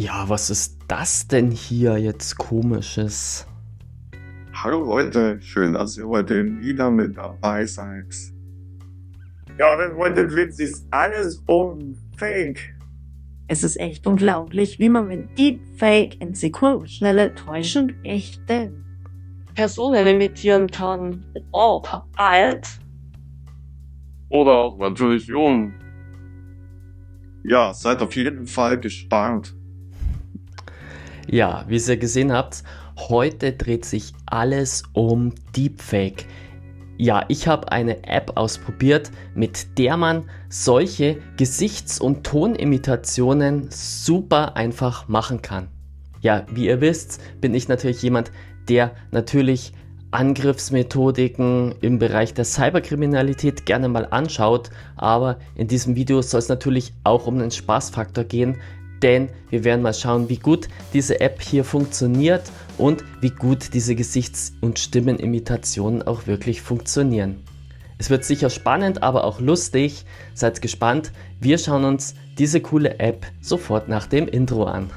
Ja, was ist das denn hier jetzt Komisches? Hallo Leute, schön, dass ihr heute wieder mit dabei seid. Ja, heute dreht sich alles um Fake. Es ist echt unglaublich, wie man mit Deepfake in Sekundenschnelle täuschend echte Personen imitieren kann. Ob alt Oder auch natürlich jung. Ja, seid auf jeden Fall gespannt. Ja, wie ihr gesehen habt, heute dreht sich alles um Deepfake. Ja, ich habe eine App ausprobiert, mit der man solche Gesichts- und Tonimitationen super einfach machen kann. Ja, wie ihr wisst, bin ich natürlich jemand, der natürlich Angriffsmethodiken im Bereich der Cyberkriminalität gerne mal anschaut, aber in diesem Video soll es natürlich auch um den Spaßfaktor gehen, denn wir werden mal schauen, wie gut diese App hier funktioniert und wie gut diese Gesichts- und Stimmenimitationen auch wirklich funktionieren. Es wird sicher spannend, aber auch lustig. Seid gespannt. Wir schauen uns diese coole App sofort nach dem Intro an.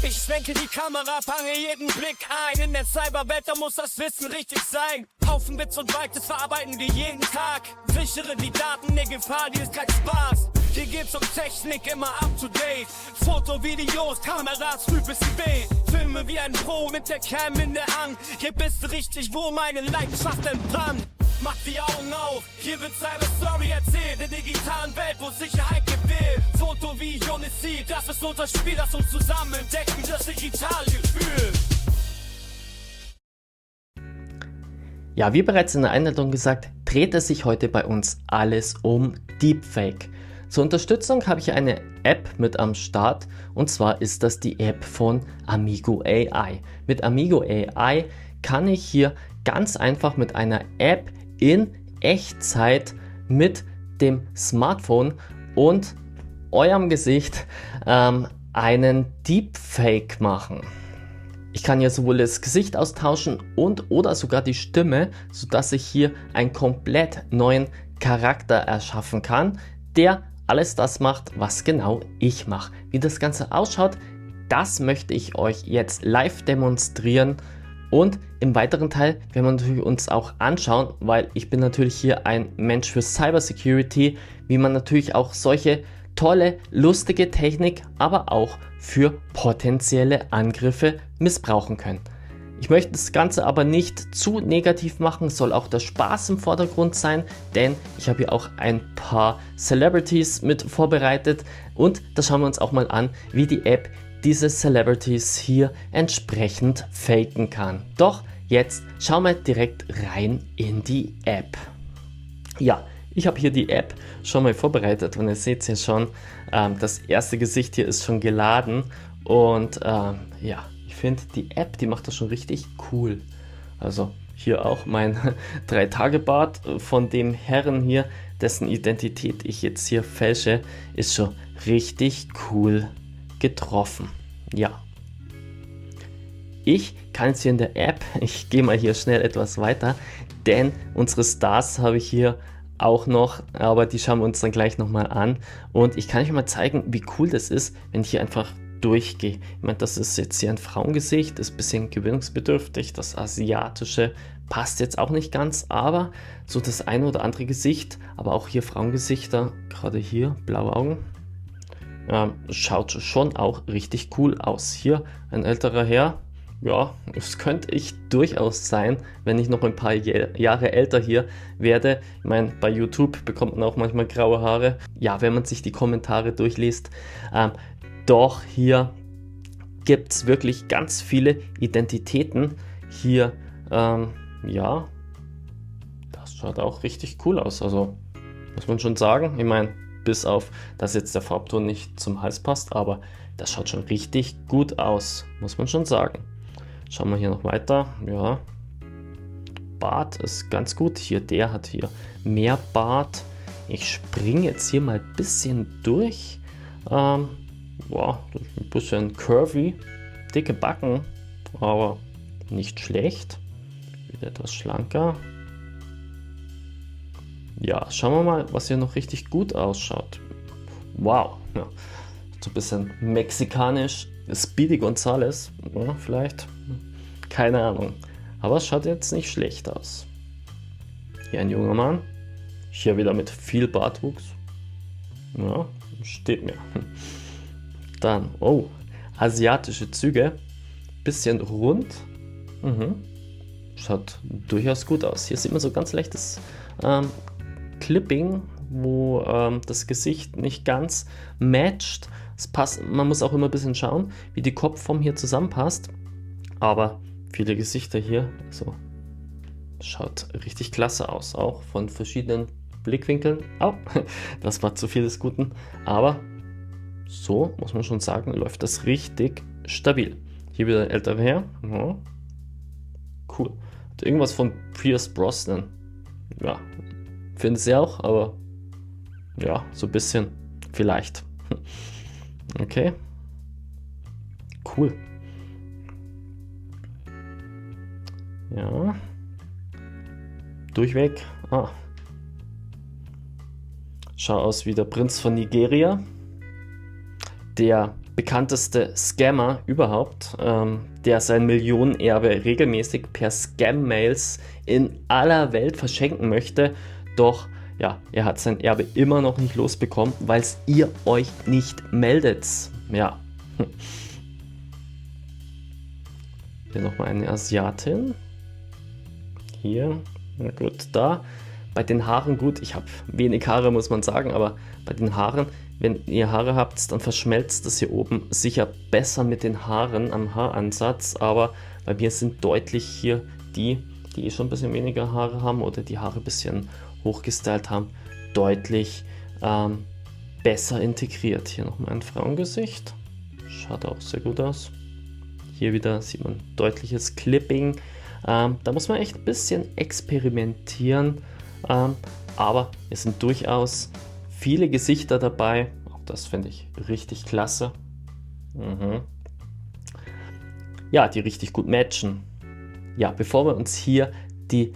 Ich schwenke die Kamera, fange jeden Blick ein. In der Cyberwelt, da muss das Wissen richtig sein. Haufen Bits und Bytes, das verarbeiten wir jeden Tag. Sichere die Daten, ne Gefahr, die ist kein Spaß. Hier geht's um Technik, immer up to date. Foto, Videos, Kameras, früh bis spät. Filme wie ein Pro mit der Cam in der Hand. Hier bist du richtig, wo meine Leidenschaft entbrannt. Macht die Augen auf, hier wird Cyber Story erzählt. In der digitalen Welt, wo Sicherheit gewählt. Foto, Video, ne Ziel, das ist unser Spiel, das uns zusammen entdecken, das digitale Gefühl. Ja, wie bereits in der Einleitung gesagt, dreht es sich heute bei uns alles um Deepfake. Zur Unterstützung habe ich eine App mit am Start, und zwar ist das die App von Amigo AI. Mit Amigo AI kann ich hier ganz einfach mit einer App in Echtzeit mit dem Smartphone und eurem Gesicht einen Deepfake machen. Ich kann hier sowohl das Gesicht austauschen und oder sogar die Stimme, sodass ich hier einen komplett neuen Charakter erschaffen kann, der alles das macht, was genau ich mache. Wie das Ganze ausschaut, das möchte ich euch jetzt live demonstrieren. Und im weiteren Teil werden wir natürlich uns auch anschauen, weil ich bin natürlich hier ein Mensch für Cybersecurity, wie man natürlich auch solche tolle, lustige Technik, aber auch für potenzielle Angriffe missbrauchen können. Ich möchte das Ganze aber nicht zu negativ machen, es soll auch der Spaß im Vordergrund sein, denn ich habe hier auch ein paar Celebrities mit vorbereitet und da schauen wir uns auch mal an, wie die App diese Celebrities hier entsprechend faken kann. Doch jetzt schauen wir direkt rein in die App. Ja, ich habe hier die App schon mal vorbereitet und ihr seht es ja schon, das erste Gesicht hier ist schon geladen und ja, ich finde die App, die macht das schon richtig cool. Also hier auch mein 3-Tage-Bart von dem Herren hier, dessen Identität ich jetzt hier fälsche, ist schon richtig cool getroffen. Ja. Ich kann jetzt hier in der App, ich gehe mal hier schnell etwas weiter, denn unsere Stars habe ich hier auch noch, aber die schauen wir uns dann gleich nochmal an. Und ich kann euch mal zeigen, wie cool das ist, wenn ich hier einfach durchgehe. Ich meine, das ist jetzt hier ein Frauengesicht, ist ein bisschen gewöhnungsbedürftig. Das asiatische passt jetzt auch nicht ganz, aber so das eine oder andere Gesicht, aber auch hier Frauengesichter, gerade hier, blaue Augen, schaut schon auch richtig cool aus. Hier ein älterer Herr, ja, das könnte ich durchaus sein, wenn ich noch ein paar Jahre älter hier werde. Ich meine, bei YouTube bekommt man auch manchmal graue Haare. Ja, wenn man sich die Kommentare durchliest. Doch hier gibt es wirklich ganz viele Identitäten. Hier, ja, das schaut auch richtig cool aus. Also, muss man schon sagen. Ich meine, bis auf, dass jetzt der Farbton nicht zum Hals passt, aber das schaut schon richtig gut aus, muss man schon sagen. Schauen wir hier noch weiter. Ja, Bart ist ganz gut. Hier, der hat hier mehr Bart. Ich springe jetzt hier mal ein bisschen durch. Wow, das ist ein bisschen curvy. Dicke Backen, aber nicht schlecht. Wieder etwas schlanker. Ja, schauen wir mal, was hier noch richtig gut ausschaut. Wow, ja. So ein bisschen mexikanisch. Speedy Gonzales, ja, vielleicht. Keine Ahnung. Aber es schaut jetzt nicht schlecht aus. Hier ein junger Mann. Hier wieder mit viel Bartwuchs. Ja, steht mir. Dann, oh, asiatische Züge. Bisschen rund. Schaut durchaus gut aus. Hier sieht man so ganz leichtes Clipping, wo das Gesicht nicht ganz matcht. Es passt, man muss auch immer ein bisschen schauen, wie die Kopfform hier zusammenpasst. Aber viele Gesichter hier, also schaut richtig klasse aus, auch von verschiedenen Blickwinkeln. Oh, das war zu viel des Guten. Aber so muss man schon sagen, läuft das richtig stabil. Hier wieder ein älterer Herr. Ja. Cool. Hat irgendwas von Pierce Brosnan. Ja, finde ich auch, aber ja, so ein bisschen vielleicht. Okay. Cool. Ja. Durchweg. Ah. Schau aus wie der Prinz von Nigeria. Der bekannteste Scammer überhaupt, der sein Millionenerbe regelmäßig per Scam-Mails in aller Welt verschenken möchte. Doch ja, er hat sein Erbe immer noch nicht losbekommen, weil es ihr euch nicht meldet. Ja. Hier nochmal eine Asiatin. Hier. Na gut, da. Bei den Haaren gut. Ich habe wenig Haare, muss man sagen, aber bei den Haaren, wenn ihr Haare habt, dann verschmelzt das hier oben sicher besser mit den Haaren am Haaransatz. Aber bei mir sind deutlich hier die schon ein bisschen weniger Haare haben oder die Haare ein bisschen hochgestylt haben, deutlich besser integriert. Hier nochmal ein Frauengesicht. Schaut auch sehr gut aus. Hier wieder sieht man deutliches Clipping. Da muss man echt ein bisschen experimentieren. Aber es sind durchaus viele Gesichter dabei. Auch das finde ich richtig klasse. Ja, die richtig gut matchen. Ja, bevor wir uns hier die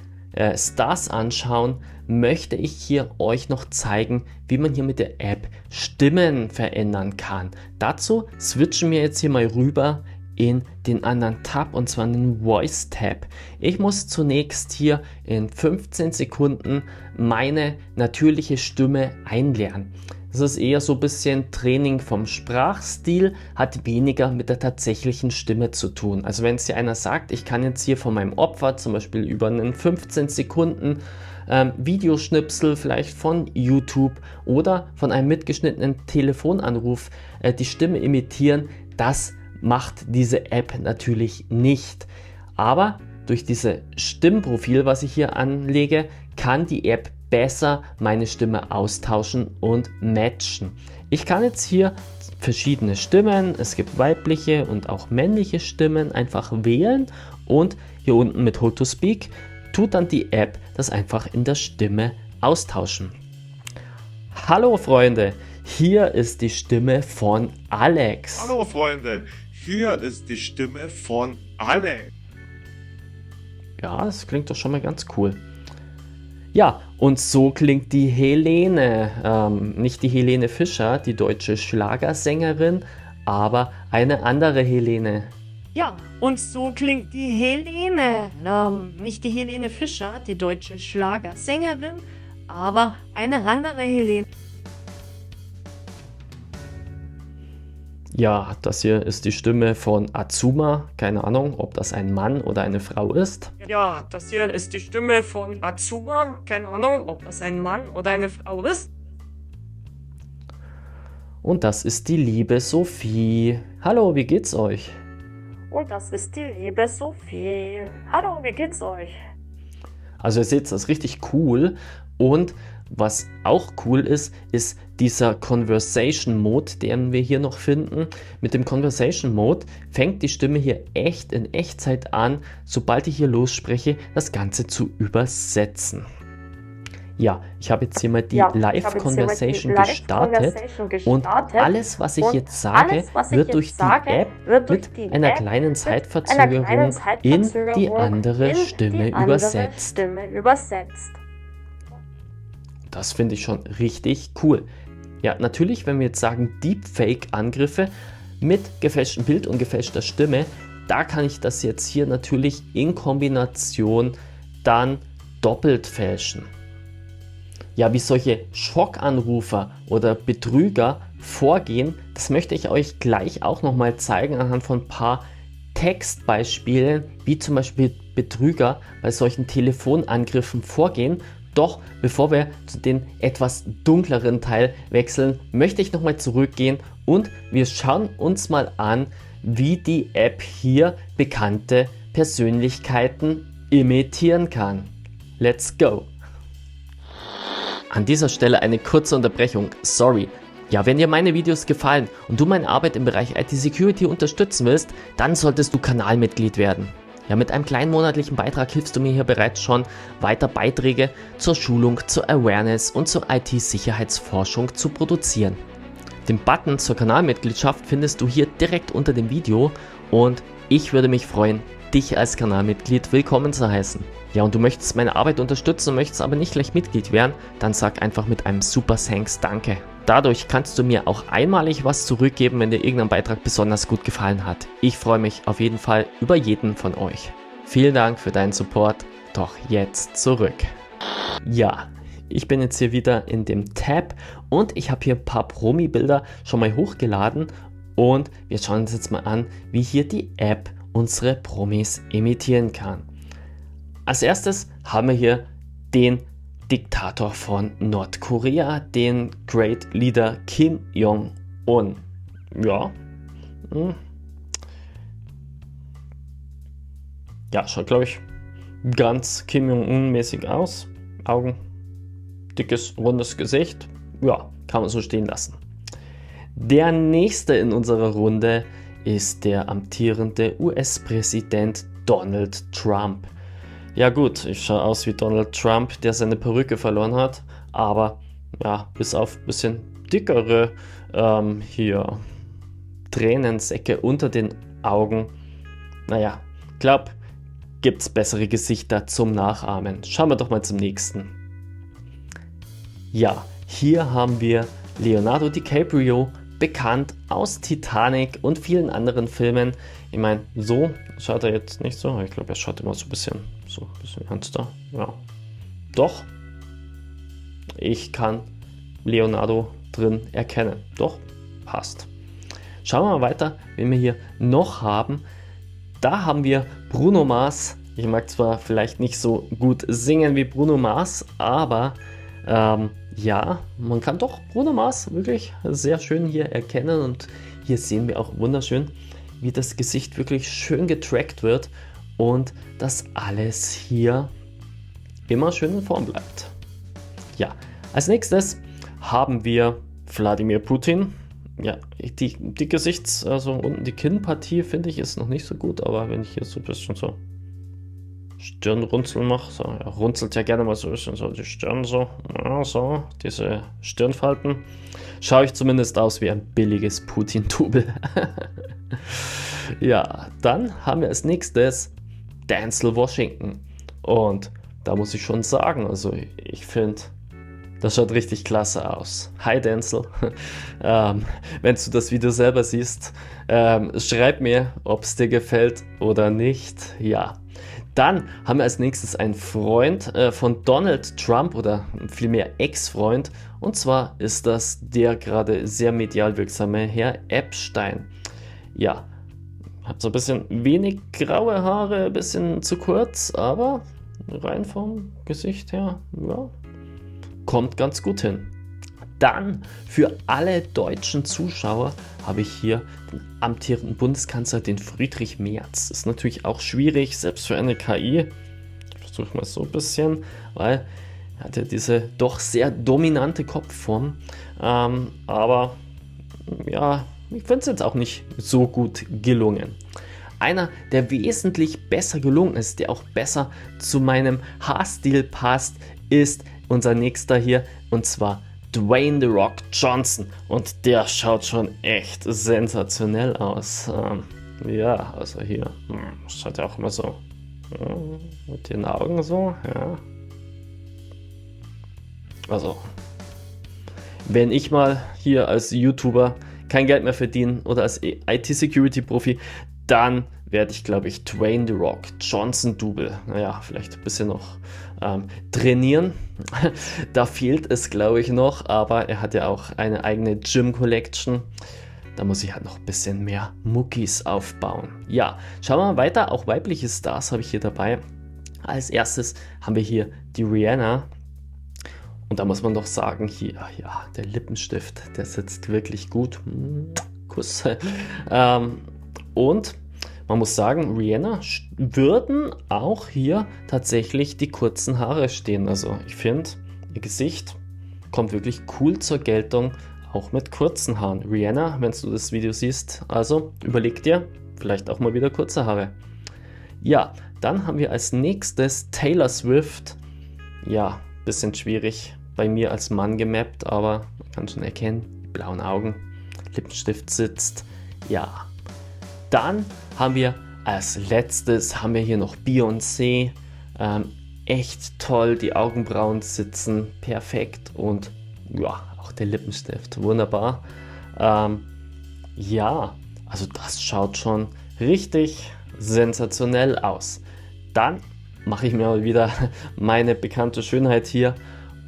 Stars anschauen, möchte ich hier euch noch zeigen, wie man hier mit der App Stimmen verändern kann. Dazu switchen wir jetzt hier mal rüber in den anderen Tab, und zwar in den Voice Tab. Ich muss zunächst hier in 15 Sekunden meine natürliche Stimme einlernen. Das ist eher so ein bisschen Training vom Sprachstil, hat weniger mit der tatsächlichen Stimme zu tun. Also wenn es hier einer sagt, ich kann jetzt hier von meinem Opfer zum Beispiel über einen 15 Sekunden Videoschnipsel vielleicht von YouTube oder von einem mitgeschnittenen Telefonanruf die Stimme imitieren, das macht diese App natürlich nicht. Aber durch dieses Stimmprofil, was ich hier anlege, kann die App besser meine Stimme austauschen und matchen. Ich kann jetzt hier verschiedene Stimmen, es gibt weibliche und auch männliche Stimmen, einfach wählen und hier unten mit Hold to Speak tut dann die App das einfach in der Stimme austauschen. Hallo Freunde, hier ist die Stimme von Alex. Hallo Freunde, hier ist die Stimme von Alex. Ja, das klingt doch schon mal ganz cool. Ja, und so klingt die Helene, nicht die Helene Fischer, die deutsche Schlagersängerin, aber eine andere Helene. Ja, und so klingt die Helene. Nicht die Helene Fischer, die deutsche Schlagersängerin, aber eine andere Helene. Ja, das hier ist die Stimme von Azuma. Keine Ahnung, ob das ein Mann oder eine Frau ist. Ja, das hier ist die Stimme von Azuma. Keine Ahnung, ob das ein Mann oder eine Frau ist. Und das ist die liebe Sophie. Hallo, wie geht's euch? Und das ist die liebe Sophie. Hallo, wie geht's euch? Also ihr seht, das ist richtig cool. Und was auch cool ist, ist dieser Conversation Mode, den wir hier noch finden. Mit dem Conversation Mode fängt die Stimme hier echt in Echtzeit an, sobald ich hier losspreche, das Ganze zu übersetzen. Ja, ich habe jetzt hier mal die Live-Conversation gestartet und alles, was ich jetzt sage, wird durch die App mit einer kleinen Zeitverzögerung in die andere Stimme übersetzt. Das finde ich schon richtig cool. Ja, natürlich, wenn wir jetzt sagen Deepfake-Angriffe mit gefälschtem Bild und gefälschter Stimme, da kann ich das jetzt hier natürlich in Kombination dann doppelt fälschen. Ja, wie solche Schockanrufer oder Betrüger vorgehen, das möchte ich euch gleich auch nochmal zeigen anhand von ein paar Textbeispielen, wie zum Beispiel Betrüger bei solchen Telefonangriffen vorgehen. Doch bevor wir zu den etwas dunkleren Teil wechseln, möchte ich nochmal zurückgehen und wir schauen uns mal an, wie die App hier bekannte Persönlichkeiten imitieren kann. Let's go! An dieser Stelle eine kurze Unterbrechung, sorry. Ja, wenn dir meine Videos gefallen und du meine Arbeit im Bereich IT-Security unterstützen willst, dann solltest du Kanalmitglied werden. Ja, mit einem kleinen monatlichen Beitrag hilfst du mir hier bereits schon, weiter Beiträge zur Schulung, zur Awareness und zur IT-Sicherheitsforschung zu produzieren. Den Button zur Kanalmitgliedschaft findest du hier direkt unter dem Video und ich würde mich freuen, dich als Kanalmitglied willkommen zu heißen. Ja, und du möchtest meine Arbeit unterstützen und möchtest aber nicht gleich Mitglied werden, dann sag einfach mit einem Super Thanks Danke. Dadurch kannst du mir auch einmalig was zurückgeben, wenn dir irgendein Beitrag besonders gut gefallen hat. Ich freue mich auf jeden Fall über jeden von euch. Vielen Dank für deinen Support, doch jetzt zurück. Ja, ich bin jetzt hier wieder in dem Tab und ich habe hier ein paar Promi-Bilder schon mal hochgeladen und wir schauen uns jetzt mal an, wie hier die App unsere Promis imitieren kann. Als erstes haben wir hier den Diktator von Nordkorea, den Great Leader Kim Jong-un. Ja. Ja, schaut, glaube ich, ganz Kim Jong-un-mäßig aus. Augen, dickes, rundes Gesicht. Ja, kann man so stehen lassen. Der nächste in unserer Runde ist der amtierende US-Präsident Donald Trump. Ja gut, ich schaue aus wie Donald Trump, der seine Perücke verloren hat, aber ja, bis auf ein bisschen dickere hier Tränensäcke unter den Augen. Naja, glaub, gibt's bessere Gesichter zum Nachahmen. Schauen wir doch mal zum nächsten. Ja, hier haben wir Leonardo DiCaprio, bekannt aus Titanic und vielen anderen Filmen. Ich meine, so schaut er jetzt nicht so. Ich glaube, er schaut immer so ein bisschen ernster. Ja. Doch, ich kann Leonardo drin erkennen. Doch, passt. Schauen wir mal weiter, wen wir hier noch haben. Da haben wir Bruno Mars. Ich mag zwar vielleicht nicht so gut singen wie Bruno Mars, aber ja, man kann doch Bruno Mars wirklich sehr schön hier erkennen und hier sehen wir auch wunderschön, wie das Gesicht wirklich schön getrackt wird und das alles hier immer schön in Form bleibt. Ja, als nächstes haben wir Wladimir Putin. Ja, die Gesichts-, also unten die Kinnpartie finde ich ist noch nicht so gut, aber wenn ich hier so ein bisschen so Stirnrunzeln mache, so, er runzelt ja gerne mal so ein bisschen so die Stirn so, ja, so, diese Stirnfalten, schaue ich zumindest aus wie ein billiges Putin-Double. Ja, dann haben wir als nächstes Denzel Washington und da muss ich schon sagen, also ich finde, das schaut richtig klasse aus. Hi Denzel, wenn du das Video selber siehst, schreib mir, ob es dir gefällt oder nicht. Ja, dann haben wir als nächstes einen Freund von Donald Trump oder vielmehr Ex-Freund und zwar ist das der gerade sehr medial wirksame Herr Epstein. Ja, hat so ein bisschen wenig graue Haare, ein bisschen zu kurz, aber rein vom Gesicht her, ja, kommt ganz gut hin. Dann für alle deutschen Zuschauer habe ich hier den amtierenden Bundeskanzler, den Friedrich Merz. Ist natürlich auch schwierig, selbst für eine KI. Ich versuche mal so ein bisschen, weil er hat ja diese doch sehr dominante Kopfform. Aber ja, ich finde es jetzt auch nicht so gut gelungen. Einer, der wesentlich besser gelungen ist, der auch besser zu meinem Haarstil passt, ist unser nächster hier und zwar Dwayne The Rock Johnson und der schaut schon echt sensationell aus. Ja, also hier schaut er auch immer so mit den Augen so, ja. Also wenn ich mal hier als YouTuber kein Geld mehr verdiene oder als IT-Security-Profi, dann werde ich, glaube ich, Dwayne The Rock Johnson Double, naja, vielleicht ein bisschen noch trainieren. Da fehlt es, glaube ich, noch, aber er hat ja auch eine eigene Gym-Collection. Da muss ich halt noch ein bisschen mehr Muckis aufbauen. Ja, schauen wir mal weiter. Auch weibliche Stars habe ich hier dabei. Als erstes haben wir hier die Rihanna. Und da muss man doch sagen, hier, ja, der Lippenstift, der sitzt wirklich gut. Kuss. Und man muss sagen, Rihanna würden auch hier tatsächlich die kurzen Haare stehen. Also ich finde, ihr Gesicht kommt wirklich cool zur Geltung, auch mit kurzen Haaren. Rihanna, wenn du das Video siehst, also überleg dir, vielleicht auch mal wieder kurze Haare. Ja, dann haben wir als nächstes Taylor Swift. Ja, bisschen schwierig bei mir als Mann gemappt, aber man kann schon erkennen, die blauen Augen, Lippenstift sitzt. Ja, dann haben wir als letztes haben wir hier noch Beyoncé. Echt toll, die Augenbrauen sitzen perfekt und ja, auch der Lippenstift, wunderbar. Ja, also das schaut schon richtig sensationell aus. Dann mache ich mir mal wieder meine bekannte Schönheit hier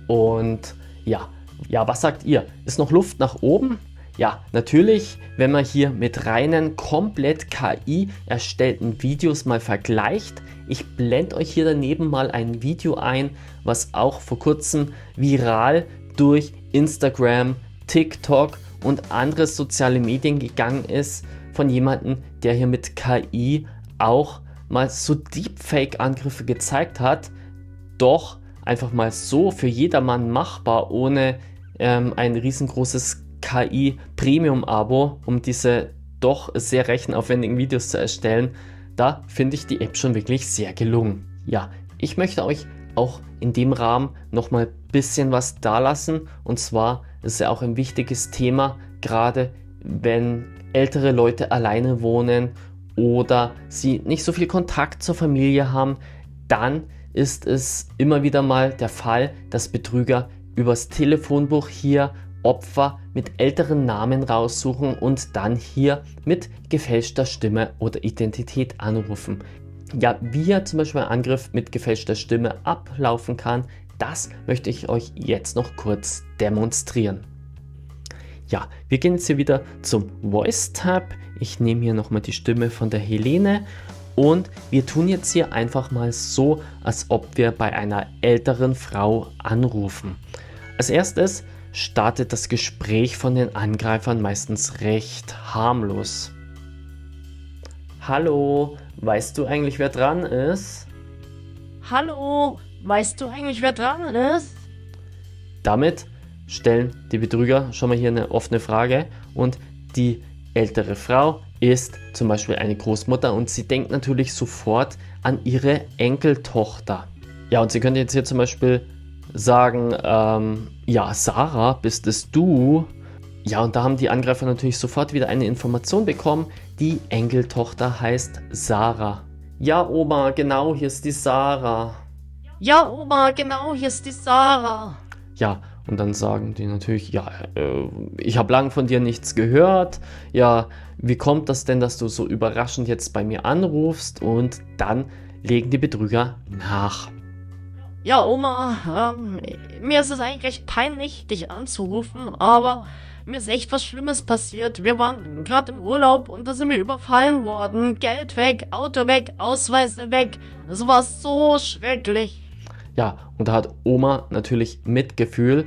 und ja, was sagt ihr? Ist noch Luft nach oben? Ja, natürlich, wenn man hier mit reinen, komplett KI erstellten Videos mal vergleicht. Ich blende euch hier daneben mal ein Video ein, was auch vor kurzem viral durch Instagram, TikTok und andere soziale Medien gegangen ist, von jemandem, der hier mit KI auch mal so Deepfake-Angriffe gezeigt hat, doch einfach mal so für jedermann machbar, ohne ein riesengroßes KI-Premium-Abo, um diese doch sehr rechenaufwendigen Videos zu erstellen. Da finde ich die App schon wirklich sehr gelungen. Ja, ich möchte euch auch in dem Rahmen nochmal ein bisschen was dalassen. Und zwar ist ja auch ein wichtiges Thema, gerade wenn ältere Leute alleine wohnen oder sie nicht so viel Kontakt zur Familie haben, dann ist es immer wieder mal der Fall, dass Betrüger übers Telefonbuch hier Opfer mit älteren Namen raussuchen und dann hier mit gefälschter Stimme oder Identität anrufen. Ja, wie ja zum Beispiel ein Angriff mit gefälschter Stimme ablaufen kann, das möchte ich euch jetzt noch kurz demonstrieren. Ja, wir gehen jetzt hier wieder zum Voice Tab. Ich nehme hier nochmal die Stimme von der Helene und wir tun jetzt hier einfach mal so, als ob wir bei einer älteren Frau anrufen. Als erstes startet das Gespräch von den Angreifern meistens recht harmlos. Hallo, weißt du eigentlich, wer dran ist? Hallo, weißt du eigentlich, wer dran ist? Damit stellen die Betrüger schon mal hier eine offene Frage und die ältere Frau ist zum Beispiel eine Großmutter und sie denkt natürlich sofort an ihre Enkeltochter. Ja, und sie könnte jetzt hier zum Beispiel sagen, ja, Sarah, bist es du? Ja, und da haben die Angreifer natürlich sofort wieder eine Information bekommen. Die Enkeltochter heißt Sarah. Ja, Oma, genau, hier ist die Sarah. Ja, Oma, genau, hier ist die Sarah. Ja, und dann sagen die natürlich, ja, ich habe lang von dir nichts gehört. Ja, wie kommt das denn, dass du so überraschend jetzt bei mir anrufst? Und dann legen die Betrüger nach. Ja, Oma, mir ist es eigentlich recht peinlich, dich anzurufen, aber mir ist echt was Schlimmes passiert. Wir waren gerade im Urlaub und da sind wir überfallen worden. Geld weg, Auto weg, Ausweise weg. Das war so schrecklich. Ja, und da hat Oma natürlich Mitgefühl.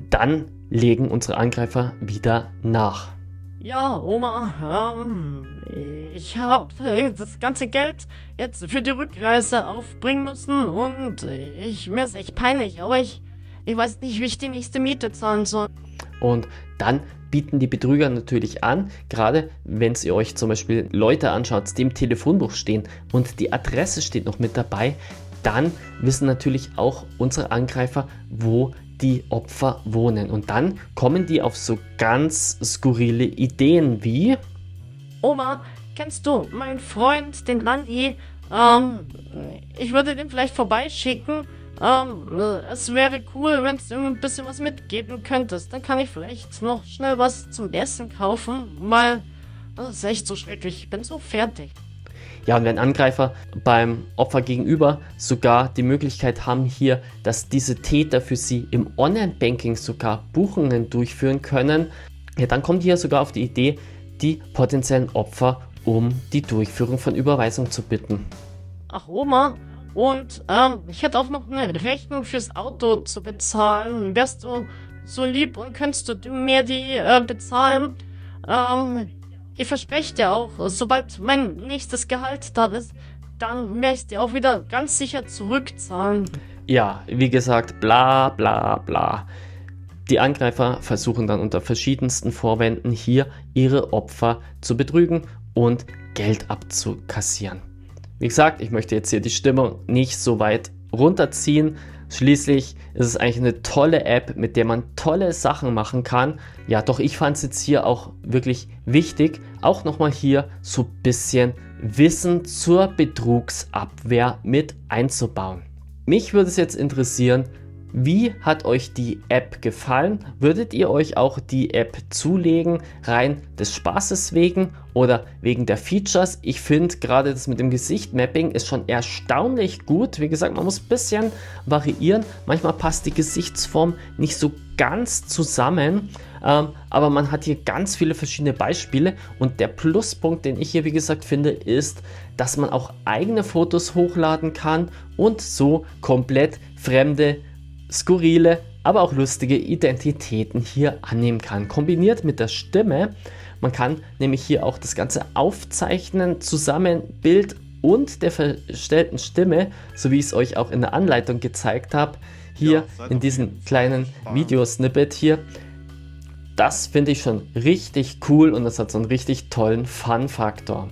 Dann legen unsere Angreifer wieder nach. Ja, Oma, ich habe das ganze Geld jetzt für die Rückreise aufbringen müssen und mir ist echt peinlich, aber ich weiß nicht, wie ich die nächste Miete zahlen soll. Und dann bieten die Betrüger natürlich an, gerade wenn ihr euch zum Beispiel Leute anschaut, die im Telefonbuch stehen und die Adresse steht noch mit dabei, dann wissen natürlich auch unsere Angreifer, wo die Opfer wohnen. Und dann kommen die auf so ganz skurrile Ideen wie: Oma, kennst du meinen Freund, den Landi? Ich würde den vielleicht vorbeischicken. Es wäre cool, wenn du ein bisschen was mitgeben könntest. Dann kann ich vielleicht noch schnell was zum Essen kaufen, weil das ist echt so schrecklich. Ich bin so fertig. Ja, und wenn Angreifer beim Opfer gegenüber sogar die Möglichkeit haben hier, dass diese Täter für sie im Online-Banking sogar Buchungen durchführen können, ja, dann kommt hier sogar auf die Idee, die potenziellen Opfer um die Durchführung von Überweisung zu bitten. Ach, Oma. Und ich hätte auch noch eine Rechnung fürs Auto zu bezahlen. Wärst du so lieb und könntest du mir die bezahlen? Ich verspreche dir auch, sobald mein nächstes Gehalt da ist, dann werde ich dir auch wieder ganz sicher zurückzahlen. Ja, wie gesagt, bla bla bla. Die Angreifer versuchen dann unter verschiedensten Vorwänden hier ihre Opfer zu betrügen und Geld abzukassieren. Wie gesagt, ich möchte jetzt hier die Stimmung nicht so weit runterziehen. Schließlich ist es eigentlich eine tolle App, mit der man tolle Sachen machen kann. Ja, doch ich fand es jetzt hier auch wirklich wichtig, auch nochmal hier so ein bisschen Wissen zur Betrugsabwehr mit einzubauen. Mich würde es jetzt interessieren, wie hat euch die App gefallen? Würdet ihr euch auch die App zulegen, rein des Spaßes wegen oder wegen der Features? Ich finde gerade das mit dem Gesicht-Mapping ist schon erstaunlich gut. Wie gesagt, man muss ein bisschen variieren. Manchmal passt die Gesichtsform nicht so ganz zusammen, aber man hat hier ganz viele verschiedene Beispiele und der Pluspunkt, den ich hier wie gesagt finde, ist, dass man auch eigene Fotos hochladen kann und so komplett fremde, skurrile, aber auch lustige Identitäten hier annehmen kann. Kombiniert mit der Stimme, man kann nämlich hier auch das Ganze aufzeichnen, zusammen Bild und der verstellten Stimme, so wie ich es euch auch in der Anleitung gezeigt habe, hier in diesem kleinen Videosnippet hier. Das finde ich schon richtig cool und das hat so einen richtig tollen Fun-Faktor.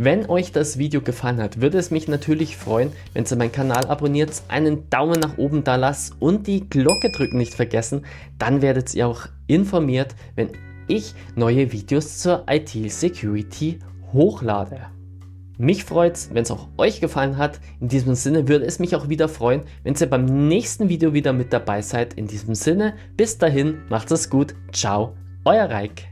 Wenn euch das Video gefallen hat, würde es mich natürlich freuen, wenn ihr meinen Kanal abonniert, einen Daumen nach oben da lasst und die Glocke drücken nicht vergessen. Dann werdet ihr auch informiert, wenn ich neue Videos zur IT-Security hochlade. Mich freut es, wenn es auch euch gefallen hat. In diesem Sinne würde es mich auch wieder freuen, wenn ihr beim nächsten Video wieder mit dabei seid. In diesem Sinne, bis dahin, macht es gut. Ciao, euer Reik.